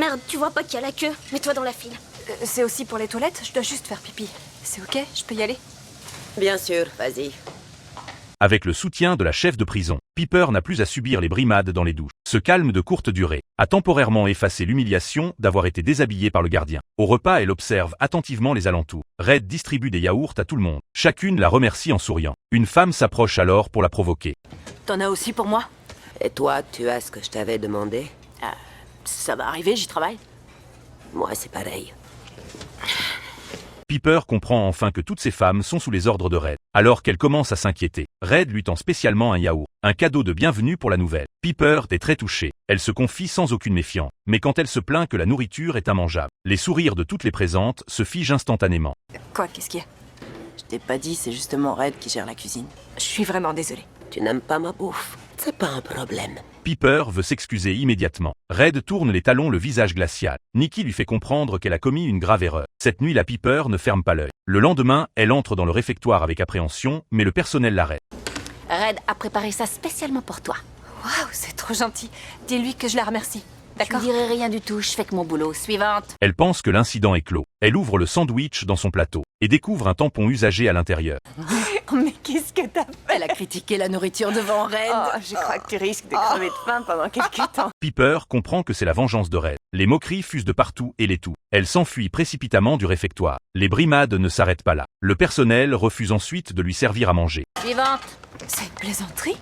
Merde, tu vois pas qu'il y a la queue? Mets-toi dans la file. C'est aussi pour les toilettes, je dois juste faire pipi. C'est ok? Je peux y aller? Bien sûr, vas-y. Avec le soutien de la chef de prison, Piper n'a plus à subir les brimades dans les douches. Ce calme de courte durée a temporairement effacé l'humiliation d'avoir été déshabillée par le gardien. Au repas, elle observe attentivement les alentours. Red distribue des yaourts à tout le monde. Chacune la remercie en souriant. Une femme s'approche alors pour la provoquer. T'en as aussi pour moi? Et toi, tu as ce que je t'avais demandé? Ça va arriver, j'y travaille. Moi, c'est pareil. Piper comprend enfin que toutes ces femmes sont sous les ordres de Red, alors qu'elle commence à s'inquiéter. Red lui tend spécialement un yaourt, un cadeau de bienvenue pour la nouvelle. Piper est très touchée. Elle se confie sans aucune méfiance. Mais quand elle se plaint que la nourriture est immangeable, les sourires de toutes les présentes se figent instantanément. Quoi, qu'est-ce qu'il y a? Je t'ai pas dit, c'est justement Red qui gère la cuisine. Je suis vraiment désolée. Tu n'aimes pas ma bouffe? C'est pas un problème. Piper veut s'excuser immédiatement. Red tourne les talons, le visage glacial. Nikki lui fait comprendre qu'elle a commis une grave erreur. Cette nuit, la Piper ne ferme pas l'œil. Le lendemain, elle entre dans le réfectoire avec appréhension, mais le personnel l'arrête. Red a préparé ça spécialement pour toi. Waouh, c'est trop gentil. Dis-lui que je la remercie. Je D'accord? ne dirai rien du tout, je fais que mon boulot. Suivante. Elle pense que l'incident est clos. Elle ouvre le sandwich dans son plateau et découvre un tampon usagé à l'intérieur. Mais qu'est-ce que t'as fait? Elle a critiqué la nourriture devant Red. Oh, je crois que tu risques de crever de faim pendant quelques temps. Piper comprend que c'est la vengeance de Red. Les moqueries fusent de partout et les tout. Elle s'enfuit précipitamment du réfectoire. Les brimades ne s'arrêtent pas là. Le personnel refuse ensuite de lui servir à manger. Suivante. C'est une plaisanterie?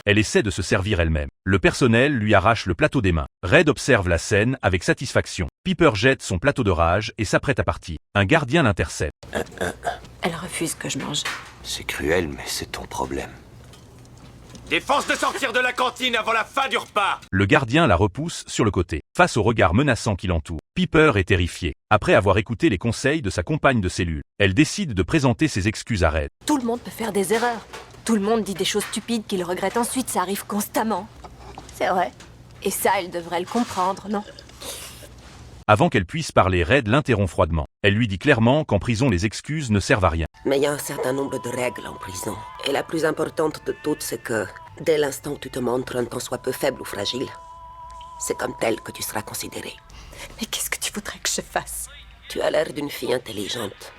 Elle essaie de se servir elle-même. Le personnel lui arrache le plateau des mains. Red observe la scène avec satisfaction. Piper jette son plateau de rage et s'apprête à partir. Un gardien l'intercepte. Elle refuse que je mange. C'est cruel, mais c'est ton problème. Défense de sortir de la cantine avant la fin du repas. Le gardien la repousse sur le côté. Face au regard menaçant qui l'entoure, Piper est terrifiée. Après avoir écouté les conseils de sa compagne de cellule, elle décide de présenter ses excuses à Red. Tout le monde peut faire des erreurs. Tout le monde dit des choses stupides qu'il regrette ensuite, ça arrive constamment. C'est vrai. Et ça, elle devrait le comprendre, non? Avant qu'elle puisse parler, Red l'interrompt froidement. Elle lui dit clairement qu'en prison les excuses ne servent à rien. Mais il y a un certain nombre de règles en prison. Et la plus importante de toutes, c'est que dès l'instant où tu te montres un tant soit peu faible ou fragile, c'est comme tel que tu seras considéré. Mais qu'est-ce que tu voudrais que je fasse? Tu as l'air d'une fille intelligente.